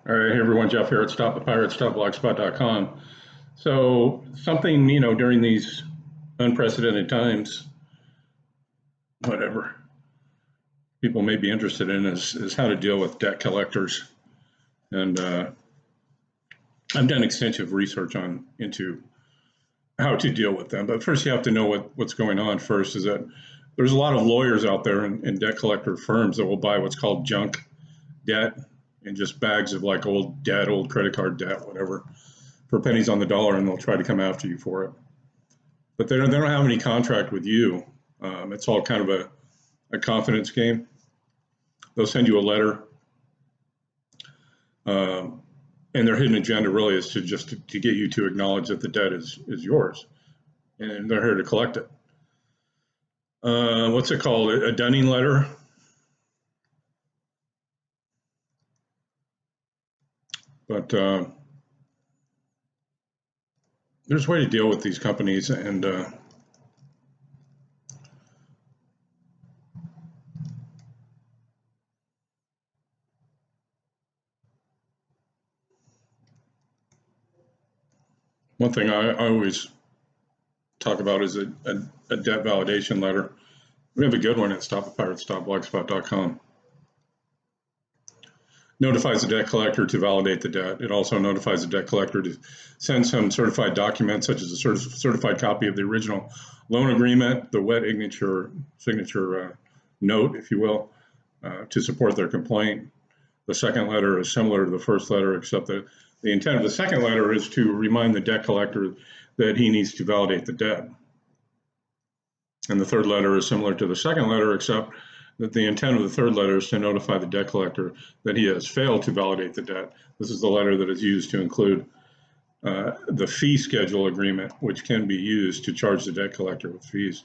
All right, hey everyone, Jeff here at stopthepirates.blogspot.com. So something, during these unprecedented times, whatever people may be interested in is how to deal with debt collectors. And I've done extensive research into how to deal with them. But first you have to know what's going on first is that there's a lot of lawyers out there and debt collector firms that will buy what's called junk debt and just bags of like old debt, old credit card debt, whatever, for pennies on the dollar, and they'll try to come after you for it. But they don't have any contract with you. It's all kind of a confidence game. They'll send you a letter, and their hidden agenda really is to get you to acknowledge that the debt is yours, and they're here to collect it. What's it called? A dunning letter. But there's a way to deal with these companies, and one thing I always talk about is a debt validation letter. We have a good one at stopthepirates.blogspot.com. Notifies the debt collector to validate the debt. It also notifies the debt collector to send some certified documents, such as a certified copy of the original loan agreement, the wet signature note, if you will, to support their complaint. The second letter is similar to the first letter, except that the intent of the second letter is to remind the debt collector that he needs to validate the debt. And the third letter is similar to the second letter, except that the intent of the third letter is to notify the debt collector that he has failed to validate the debt. This is the letter that is used to include the fee schedule agreement, which can be used to charge the debt collector with fees.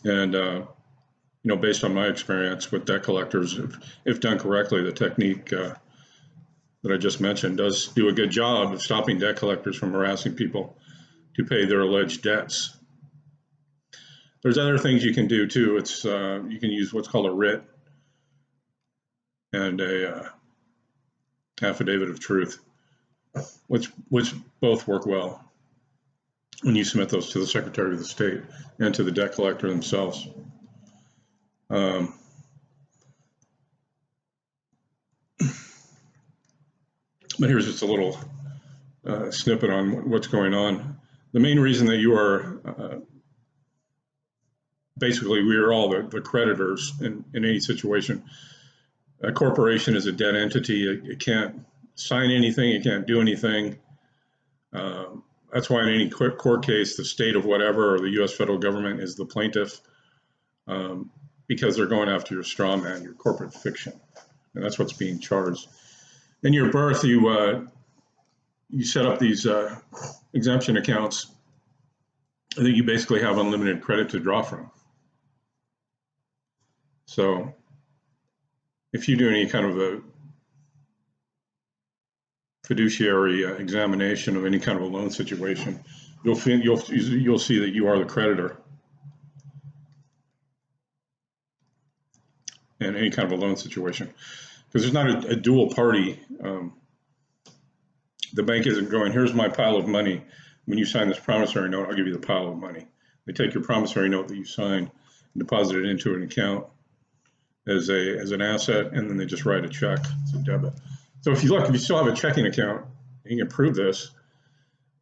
And based on my experience with debt collectors, if done correctly, the technique that I just mentioned does do a good job of stopping debt collectors from harassing people to pay their alleged debts. There's other things you can do too. It's you can use what's called a writ and a affidavit of truth, which both work well when you submit those to the Secretary of the State and to the debt collector themselves. But here's just a little snippet on what's going on. The main reason that you are basically, we are all the creditors in any situation. A corporation is a debt entity. It can't sign anything. It can't do anything. That's why in any court case, the state of whatever or the U.S. federal government is the plaintiff, because they're going after your straw man, your corporate fiction, and that's what's being charged. In your birth, you set up these exemption accounts that you basically have unlimited credit to draw from. So if you do any kind of a fiduciary examination of any kind of a loan situation, you'll see that you are the creditor in any kind of a loan situation, because there's not a dual party. The bank isn't going, here's my pile of money. When you sign this promissory note, I'll give you the pile of money. They take your promissory note that you signed and deposit it into an account as an asset, and then they just write a check. It's a debit. So if you still have a checking account, you can prove this,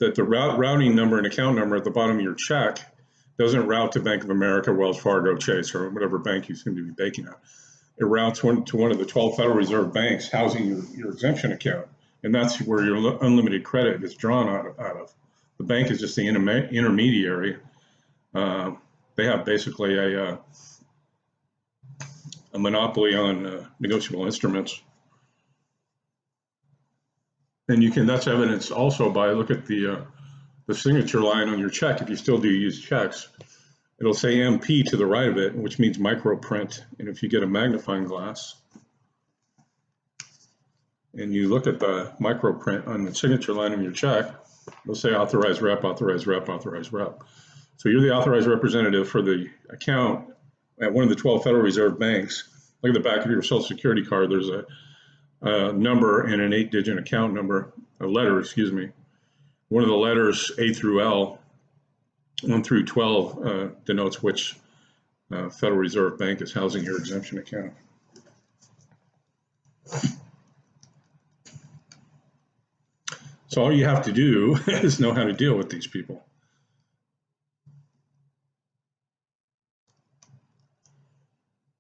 that the routing number and account number at the bottom of your check doesn't route to Bank of America, Wells Fargo, Chase, or whatever bank you seem to be banking at. It routes to one of the 12 Federal Reserve banks housing your exemption account, and that's where your unlimited credit is drawn out of. The bank is just the intermediary. They have basically a monopoly on negotiable instruments. And that's evidenced also by, look at the signature line on your check. If you still do use checks, it'll say MP to the right of it, which means micro print. And if you get a magnifying glass and you look at the micro print on the signature line of your check, it'll say authorized rep, authorized rep, authorized rep. So you're the authorized representative for the account at one of the 12 Federal Reserve banks, look at the back of your Social Security card, there's a number and an 8-digit account number, a letter, excuse me. One of the letters, A through L, 1 through 12, denotes which Federal Reserve Bank is housing your exemption account. So all you have to do is know how to deal with these people.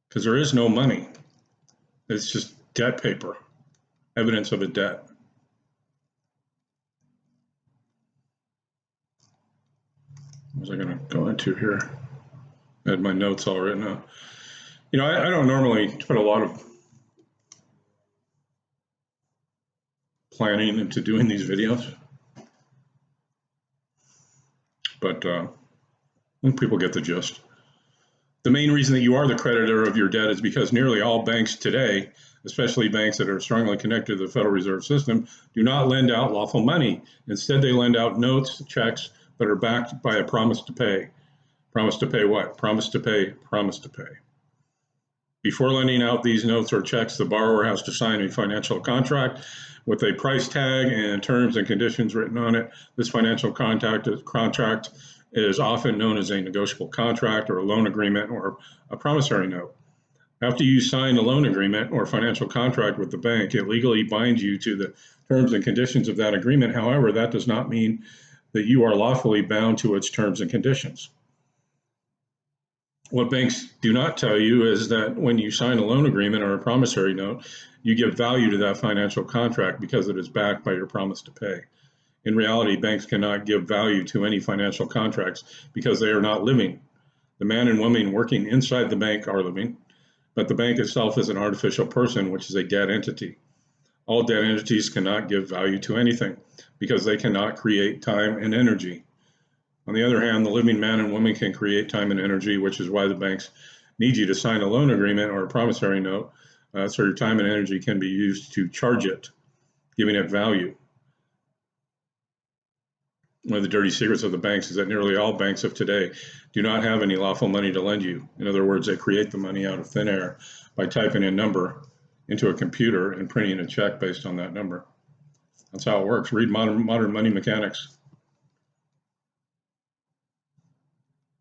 Because there is no money. It's just debt paper, evidence of a debt. What was I going to go into here? I had my notes all written out. You know, I don't normally put a lot of planning into doing these videos, but I think people get the gist. The main reason that you are the creditor of your debt is because nearly all banks today, especially banks that are strongly connected to the Federal Reserve System, do not lend out lawful money. Instead, they lend out notes, checks that are backed by a promise to pay. Promise to pay what? Promise to pay, promise to pay. Before lending out these notes or checks, the borrower has to sign a financial contract with a price tag and terms and conditions written on it. This financial contract is often known as a negotiable contract or a loan agreement or a promissory note. After you sign a loan agreement or financial contract with the bank, it legally binds you to the terms and conditions of that agreement. However, that does not mean that you are lawfully bound to its terms and conditions. What banks do not tell you is that when you sign a loan agreement or a promissory note, you give value to that financial contract because it is backed by your promise to pay. In reality, banks cannot give value to any financial contracts because they are not living. The man and woman working inside the bank are living, but the bank itself is an artificial person, which is a dead entity. All dead entities cannot give value to anything because they cannot create time and energy. On the other hand, the living man and woman can create time and energy, which is why the banks need you to sign a loan agreement or a promissory note so your time and energy can be used to charge it, giving it value. One of the dirty secrets of the banks is that nearly all banks of today do not have any lawful money to lend you. In other words, they create the money out of thin air by typing a number into a computer and printing a check based on that number. That's how it works. Read modern money mechanics.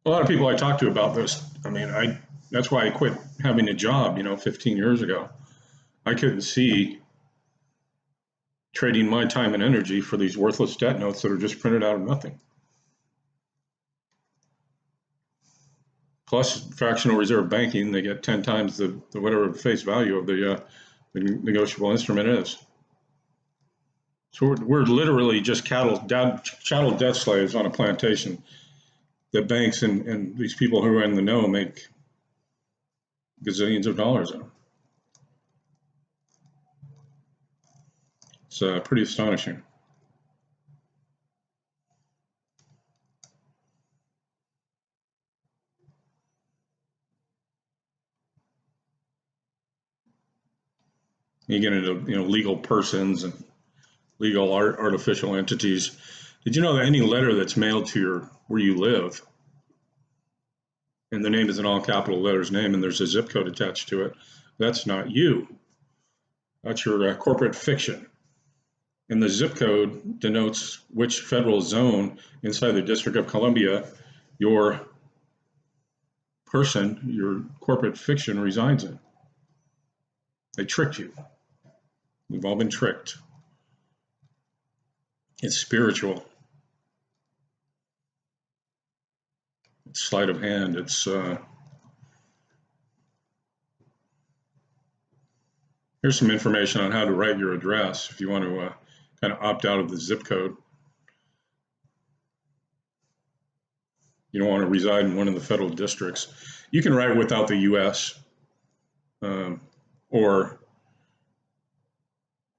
A lot of people I talk to about this, I mean, that's why I quit having a job, 15 years ago. I couldn't see trading my time and energy for these worthless debt notes that are just printed out of nothing. Plus fractional reserve banking, they get 10 times the whatever face value of the negotiable instrument is. So we're literally just chattel debt slaves on a plantation. The banks and these people who are in the know make gazillions of dollars on. It's pretty astonishing. You get into legal persons and legal artificial entities. Did you know that any letter that's mailed to where you live, and the name is in all capital letters name, and there's a zip code attached to it, that's not you. That's your corporate fiction. And the zip code denotes which federal zone inside the District of Columbia your person, your corporate fiction resides in. They tricked you. We've all been tricked. It's spiritual. It's sleight of hand. It's here's some information on how to write your address if you want to kind of opt out of the zip code. You don't want to reside in one of the federal districts. You can write without the U.S. Or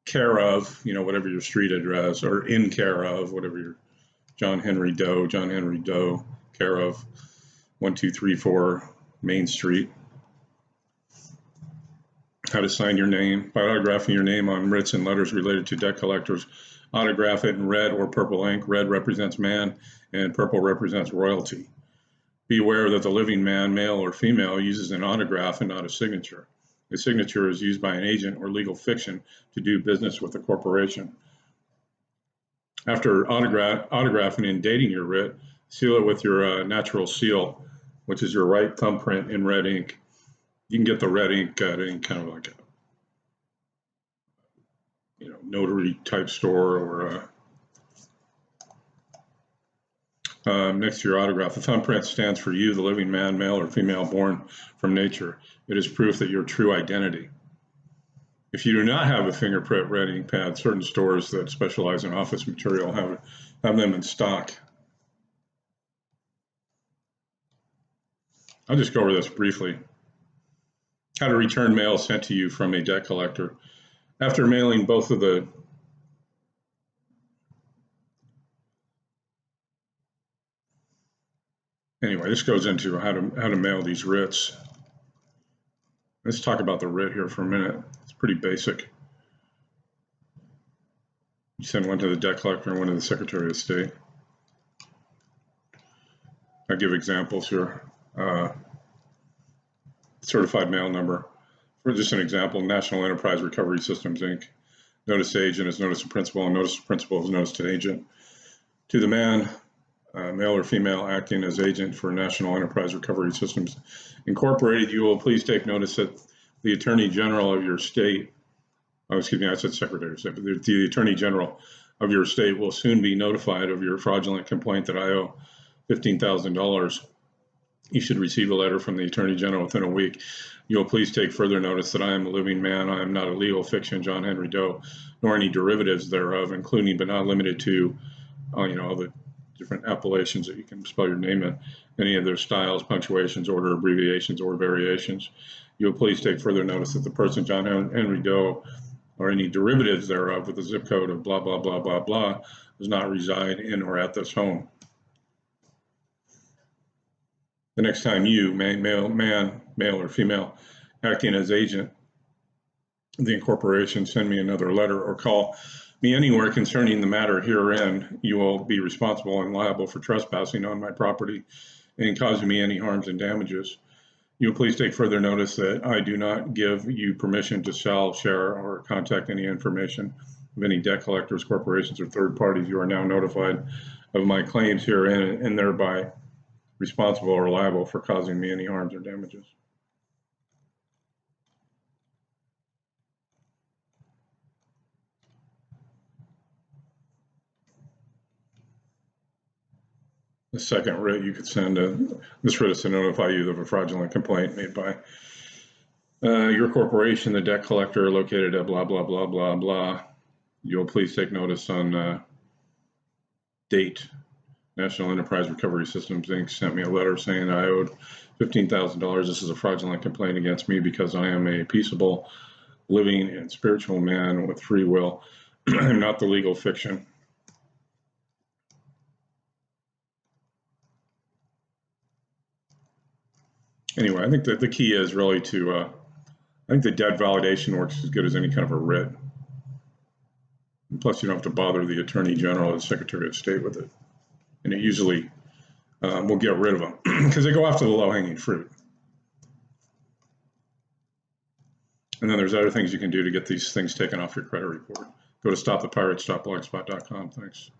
care of, whatever your street address, or in care of, whatever your John Henry Doe, care of 1234 Main Street. How to sign your name by autographing your name on writs and letters related to debt collectors. Autograph it in red or purple ink. Red represents man and purple represents royalty. Be aware that the living man, male or female, uses an autograph and not a signature. A signature is used by an agent or legal fiction to do business with a corporation. After autographing and dating your writ, seal it with your natural seal, which is your right thumbprint in red ink. You can get the red ink at any kind of like a notary type store or next to your autograph. The thumbprint stands for you, the living man, male or female, born from nature. It is proof that your true identity. If you do not have a fingerprint red ink pad, certain stores that specialize in office material have them in stock. I'll just go over this briefly. How to return mail sent to you from a debt collector. After mailing both of the Anyway, this goes into how to mail these writs. Let's talk about the writ here for a minute. It's pretty basic. You send one to the debt collector and one to the Secretary of State. I give examples here. Certified mail number. For just an example, National Enterprise Recovery Systems, Inc. Notice to agent is notice to principal, and notice to principal is notice to agent. To the man, male or female, acting as agent for National Enterprise Recovery Systems Incorporated, you will please take notice that the Attorney General of your state, I said Secretary of State, but the Attorney General of your state will soon be notified of your fraudulent complaint that I owe $15,000. You should receive a letter from the Attorney General within a week. You will please take further notice that I am a living man. I am not a legal fiction, John Henry Doe, nor any derivatives thereof, including but not limited to, all the different appellations that you can spell your name in, any of their styles, punctuations, order, abbreviations, or variations. You will please take further notice that the person, John Henry Doe, or any derivatives thereof with a zip code of blah, blah, blah, blah, blah, does not reside in or at this home. The next time you, male or female, acting as agent of the incorporation, send me another letter or call me anywhere concerning the matter herein, you will be responsible and liable for trespassing on my property and causing me any harms and damages. You will please take further notice that I do not give you permission to sell, share, or contact any information of any debt collectors, corporations, or third parties. You are now notified of my claims herein and thereby responsible or liable for causing me any harms or damages. The second writ you could send, this writ is to notify you of a fraudulent complaint made by your corporation, the debt collector located at blah, blah, blah, blah, blah. You'll please take notice on date. National Enterprise Recovery Systems, Inc. sent me a letter saying I owed $15,000. This is a fraudulent complaint against me because I am a peaceable, living, and spiritual man with free will. I'm not the legal fiction. Anyway, I think that the key is really to, I think the debt validation works as good as any kind of a writ. And plus, you don't have to bother the Attorney General or the Secretary of State with it. And it usually will get rid of them because they go after the low-hanging fruit. And then there's other things you can do to get these things taken off your credit report. Go to stopthepirates.blogspot.com. Thanks.